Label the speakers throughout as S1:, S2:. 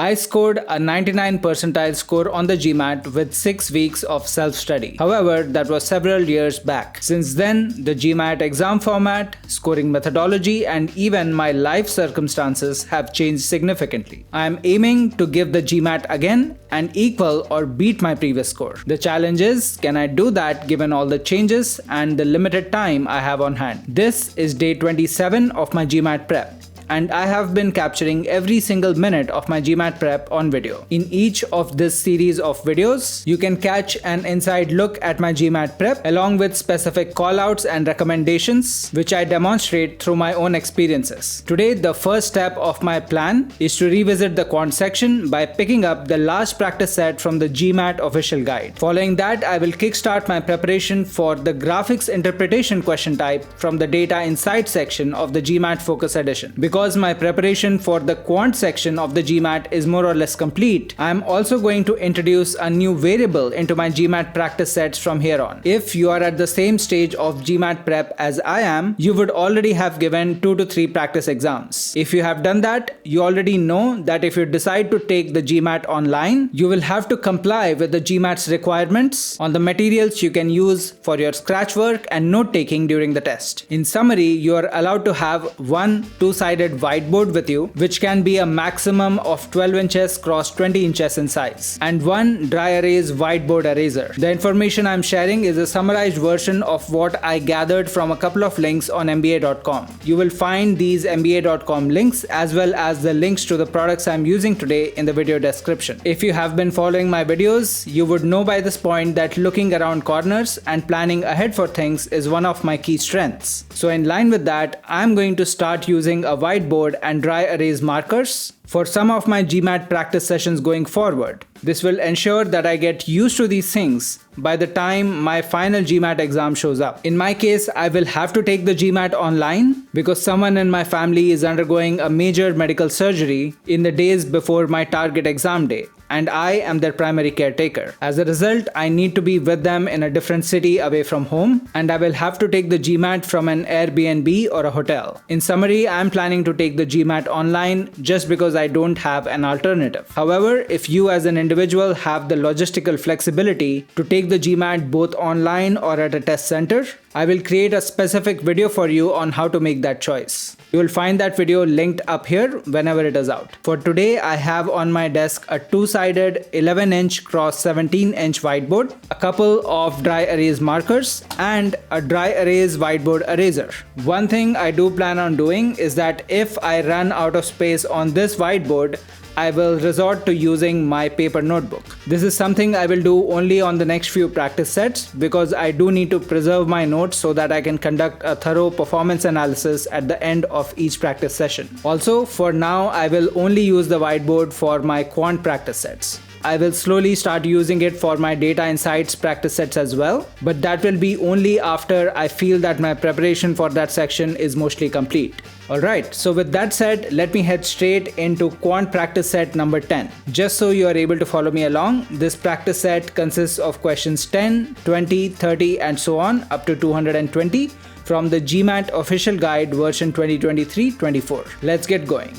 S1: I scored a 99 percentile score on the GMAT with 6 weeks of self-study. However, that was several years back. Since then, the GMAT exam format, scoring methodology, and even my life circumstances have changed significantly. I am aiming to give the GMAT again and equal or beat my previous score. The challenge is, can I do that given all the changes and the limited time I have on hand? This is day 27 of my GMAT prep, and I have been capturing every single minute of my GMAT prep on video. In each of this series of videos, you can catch an inside look at my GMAT prep along with specific callouts and recommendations which I demonstrate through my own experiences. Today, the first step of my plan is to revisit the quant section by picking up the last practice set from the GMAT official guide. Following that, I will kickstart my preparation for the graphics interpretation question type from the data insight section of the GMAT focus edition. Because my preparation for the quant section of the GMAT is more or less complete, I am also going to introduce a new variable into my GMAT practice sets from here on. If you are at the same stage of GMAT prep as I am, you would already have given 2 to 3 practice exams. If you have done that, you already know that if you decide to take the GMAT online, you will have to comply with the GMAT's requirements on the materials you can use for your scratch work and note taking during the test. In summary, you are allowed to have one two-sided whiteboard with you, which can be a maximum of 12 inches cross 20 inches in size, and one dry erase whiteboard eraser. The information I'm sharing is a summarized version of what I gathered from a couple of links on MBA.com. You will find these MBA.com links as well as the links to the products I'm using today in the video description. If you have been following my videos, you would know by this point that looking around corners and planning ahead for things is one of my key strengths. So in line with that, I'm going to start using a whiteboard and dry erase markers for some of my GMAT practice sessions going forward. This will ensure that I get used to these things by the time my final GMAT exam shows up. In my case, I will have to take the GMAT online because someone in my family is undergoing a major medical surgery in the days before my target exam day, and I am their primary caretaker. As a result, I need to be with them in a different city away from home, and I will have to take the GMAT from an Airbnb or a hotel. In summary, I am planning to take the GMAT online just because I don't have an alternative. However, if you as an individual have the logistical flexibility to take the GMAT both online or at a test center, I will create a specific video for you on how to make that choice. You will find that video linked up here whenever it is out. For today, I have on my desk a two-sided 11-inch cross 17-inch whiteboard, a couple of dry erase markers, and a dry erase whiteboard eraser. One thing I do plan on doing is that if I run out of space on this whiteboard, I will resort to using my paper notebook. This is something I will do only on the next few practice sets because I do need to preserve my notes so that I can conduct a thorough performance analysis at the end of each practice session. Also, for now, I will only use the whiteboard for my quant practice sets. I will slowly start using it for my data insights practice sets as well, but that will be only after I feel that my preparation for that section is mostly complete. Alright, so with that said, let me head straight into quant practice set number 10. Just so you are able to follow me along, this practice set consists of questions 10, 20, 30 and so on up to 220 from the GMAT official guide version 2023-24. Let's get going.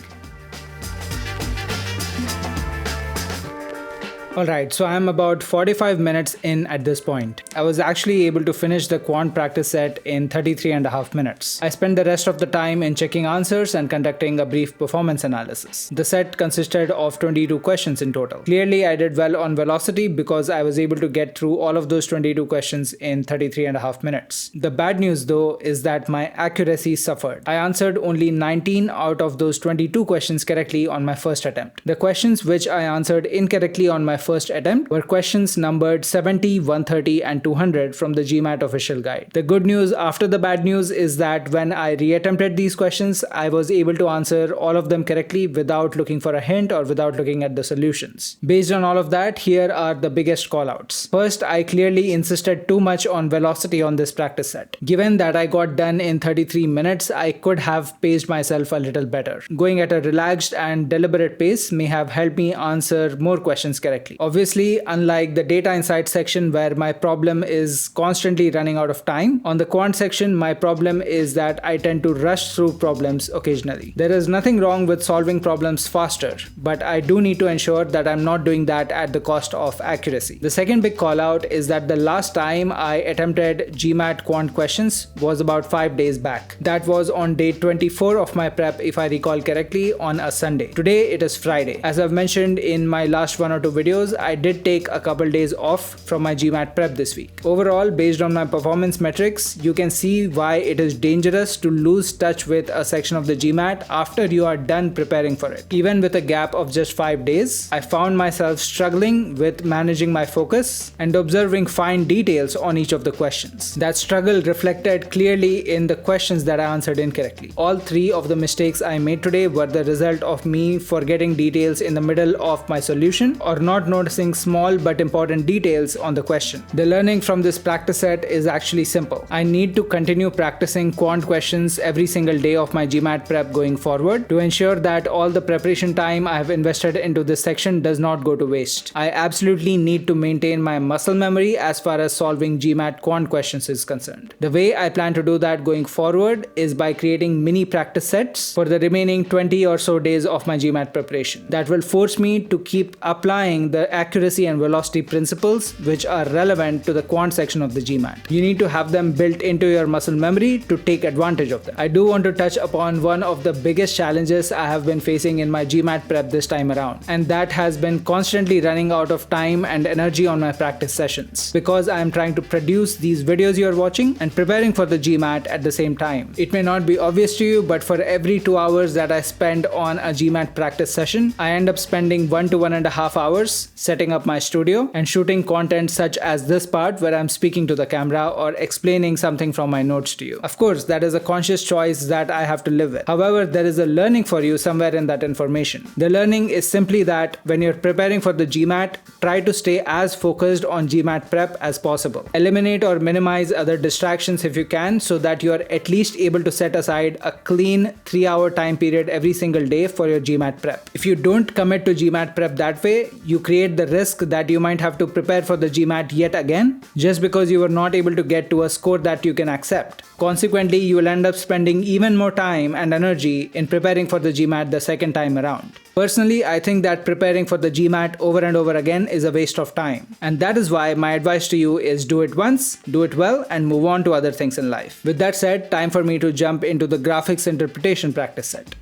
S1: Alright, so I'm about 45 minutes in at this point. I was actually able to finish the quant practice set in 33.5 minutes. I spent the rest of the time in checking answers and conducting a brief performance analysis. The set consisted of 22 questions in total. Clearly, I did well on velocity because I was able to get through all of those 22 questions in 33.5 minutes. The bad news though is that my accuracy suffered. I answered only 19 out of those 22 questions correctly on my first attempt. The questions which I answered incorrectly on my first attempt were questions numbered 70, 130 and 200 from the GMAT official guide. The good news after the bad news is that when I reattempted these questions, I was able to answer all of them correctly without looking for a hint or without looking at the solutions. Based on all of that, here are the biggest callouts. First, I clearly insisted too much on velocity on this practice set. Given that I got done in 33 minutes, I could have paced myself a little better. Going at a relaxed and deliberate pace may have helped me answer more questions correctly. Obviously, unlike the data insight section where my problem problem is constantly running out of time. On the quant section, my problem is that I tend to rush through problems occasionally. There is nothing wrong with solving problems faster, but I do need to ensure that I'm not doing that at the cost of accuracy. The second big call out is that the last time I attempted GMAT Quant questions was about 5 days back. That was on day 24 of my prep, if I recall correctly, on a Sunday. Today it is Friday. As I've mentioned in my last 1 or 2 videos, I did take a couple days off from my GMAT prep this week. Overall, based on my performance metrics, you can see why it is dangerous to lose touch with a section of the GMAT after you are done preparing for it. Even with a gap of just 5 days, I found myself struggling with managing my focus and observing fine details on each of the questions. That struggle reflected clearly in the questions that I answered incorrectly. All 3 of the mistakes I made today were the result of me forgetting details in the middle of my solution or not noticing small but important details on the question. The learning from this practice set is actually simple. I need to continue practicing quant questions every single day of my GMAT prep going forward to ensure that all the preparation time I have invested into this section does not go to waste. I absolutely need to maintain my muscle memory as far as solving GMAT quant questions is concerned. The way I plan to do that going forward is by creating mini practice sets for the remaining 20 or so days of my GMAT preparation. That will force me to keep applying the accuracy and velocity principles which are relevant to the quant section of the GMAT. You need to have them built into your muscle memory to take advantage of them. I do want to touch upon one of the biggest challenges I have been facing in my GMAT prep this time around, and that has been constantly running out of time and energy on my practice sessions because I am trying to produce these videos you are watching and preparing for the GMAT at the same time. It may not be obvious to you, but for every 2 hours that I spend on a GMAT practice session, I end up spending 1 to 1.5 hours setting up my studio and shooting content such as this part where I'm speaking to the camera or explaining something from my notes to you. Of course, that is a conscious choice that I have to live with. However, there is a learning for you somewhere in that information. The learning is simply that when you're preparing for the GMAT, try to stay as focused on GMAT prep as possible. Eliminate or minimize other distractions if you can so that you are at least able to set aside a clean 3-hour time period every single day for your GMAT prep. If you don't commit to GMAT prep that way, you create the risk that you might have to prepare for the GMAT yet again just because you were not able to get to a score that you can accept. Consequently, you will end up spending even more time and energy in preparing for the GMAT the second time around. Personally, I think that preparing for the GMAT over and over again is a waste of time. And that is why my advice to you is do it once, do it well, and move on to other things in life. With that said, time for me to jump into the graphics interpretation practice set.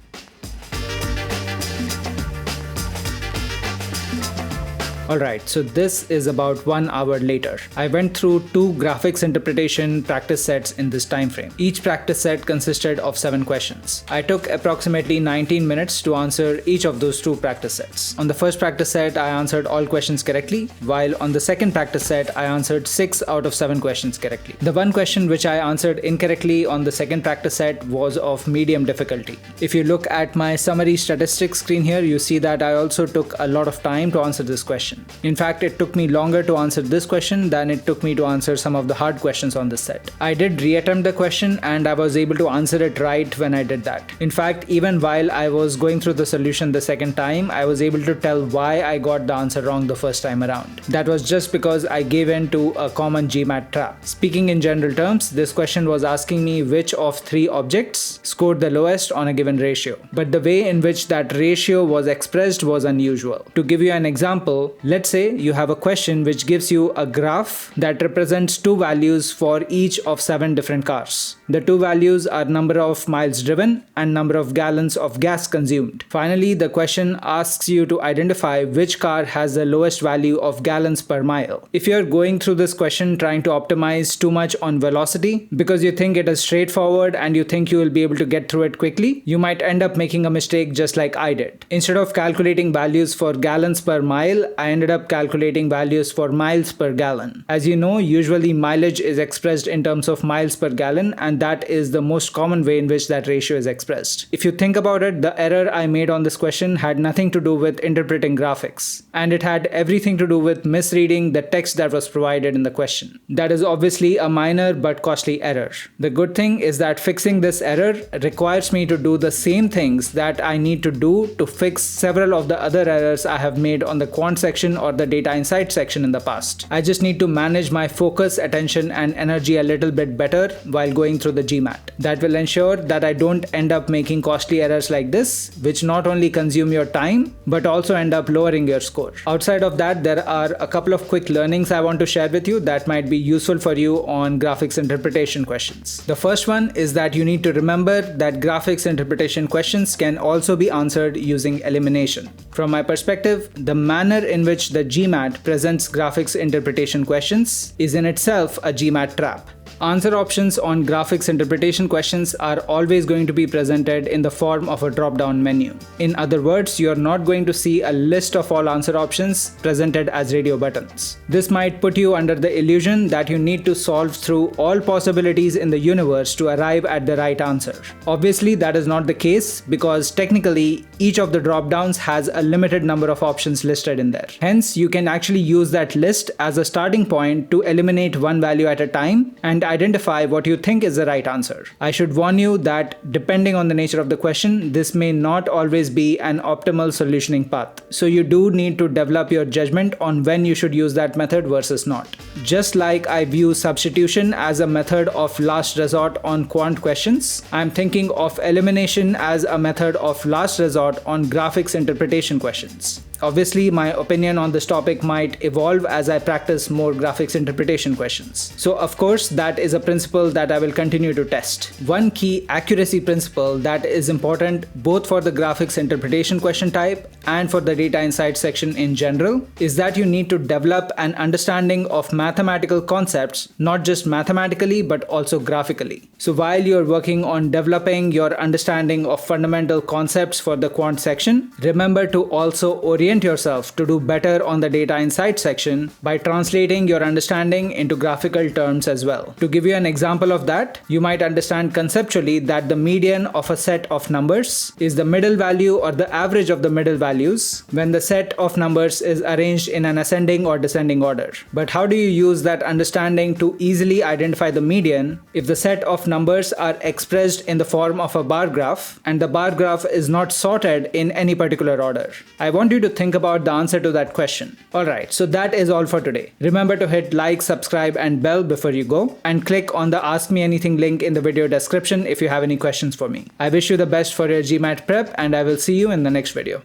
S1: Alright, so this is about 1 hour later. I went through 2 graphics interpretation practice sets in this time frame. Each practice set consisted of 7 questions. I took approximately 19 minutes to answer each of those 2 practice sets. On the first practice set, I answered all questions correctly, while on the second practice set, I answered 6 out of 7 questions correctly. The one question which I answered incorrectly on the second practice set was of medium difficulty. If you look at my summary statistics screen here, you see that I also took a lot of time to answer this question. In fact, it took me longer to answer this question than it took me to answer some of the hard questions on this set. I did reattempt the question and I was able to answer it right when I did that. In fact, even while I was going through the solution the second time, I was able to tell why I got the answer wrong the first time around. That was just because I gave in to a common GMAT trap. Speaking in general terms, this question was asking me which of 3 objects scored the lowest on a given ratio. But the way in which that ratio was expressed was unusual. To give you an example, let's say you have a question which gives you a graph that represents 2 values for each of 7 different cars. The 2 values are number of miles driven and number of gallons of gas consumed. Finally, the question asks you to identify which car has the lowest value of gallons per mile. If you're going through this question trying to optimize too much on velocity because you think it is straightforward and you think you will be able to get through it quickly, you might end up making a mistake just like I did. Instead of calculating values for gallons per mile, I ended up calculating values for miles per gallon. As you know, usually mileage is expressed in terms of miles per gallon, and that is the most common way in which that ratio is expressed. If you think about it, the error I made on this question had nothing to do with interpreting graphics, and it had everything to do with misreading the text that was provided in the question. That is obviously a minor but costly error. The good thing is that fixing this error requires me to do the same things that I need to do to fix several of the other errors I have made on the quant section section or the data insight section in the past. I just need to manage my focus, attention, and energy a little bit better while going through the GMAT. That will ensure that I don't end up making costly errors like this, which not only consume your time, but also end up lowering your score. Outside of that, there are a couple of quick learnings I want to share with you that might be useful for you on graphics interpretation questions. The first one is that you need to remember that graphics interpretation questions can also be answered using elimination. From my perspective, the manner in which the GMAT presents graphics interpretation questions is in itself a GMAT trap. Answer options on graphics interpretation questions are always going to be presented in the form of a drop-down menu. In other words, you are not going to see a list of all answer options presented as radio buttons. This might put you under the illusion that you need to solve through all possibilities in the universe to arrive at the right answer. Obviously, that is not the case because technically each of the drop-downs has a limited number of options listed in there. Hence, you can actually use that list as a starting point to eliminate one value at a time and identify what you think is the right answer. I should warn you that depending on the nature of the question, this may not always be an optimal solutioning path. So you do need to develop your judgment on when you should use that method versus not. Just like I view substitution as a method of last resort on quant questions, I'm thinking of elimination as a method of last resort on graphics interpretation questions. Obviously, my opinion on this topic might evolve as I practice more graphics interpretation questions. So of course, that is a principle that I will continue to test. One key accuracy principle that is important both for the graphics interpretation question type and for the data insight section in general is that you need to develop an understanding of mathematical concepts, not just mathematically but also graphically. So while you're working on developing your understanding of fundamental concepts for the quant section, remember to also orient yourself to do better on the data insight section by translating your understanding into graphical terms as well. To give you an example of that, you might understand conceptually that the median of a set of numbers is the middle value or the average of the middle values when the set of numbers is arranged in an ascending or descending order. But how do you use that understanding to easily identify the median if the set of numbers are expressed in the form of a bar graph and the bar graph is not sorted in any particular order? I want you to think about the answer to that question. Alright, so that is all for today. Remember to hit like, subscribe and bell before you go, and click on the Ask Me Anything link in the video description if you have any questions for me. I wish you the best for your GMAT prep and I will see you in the next video.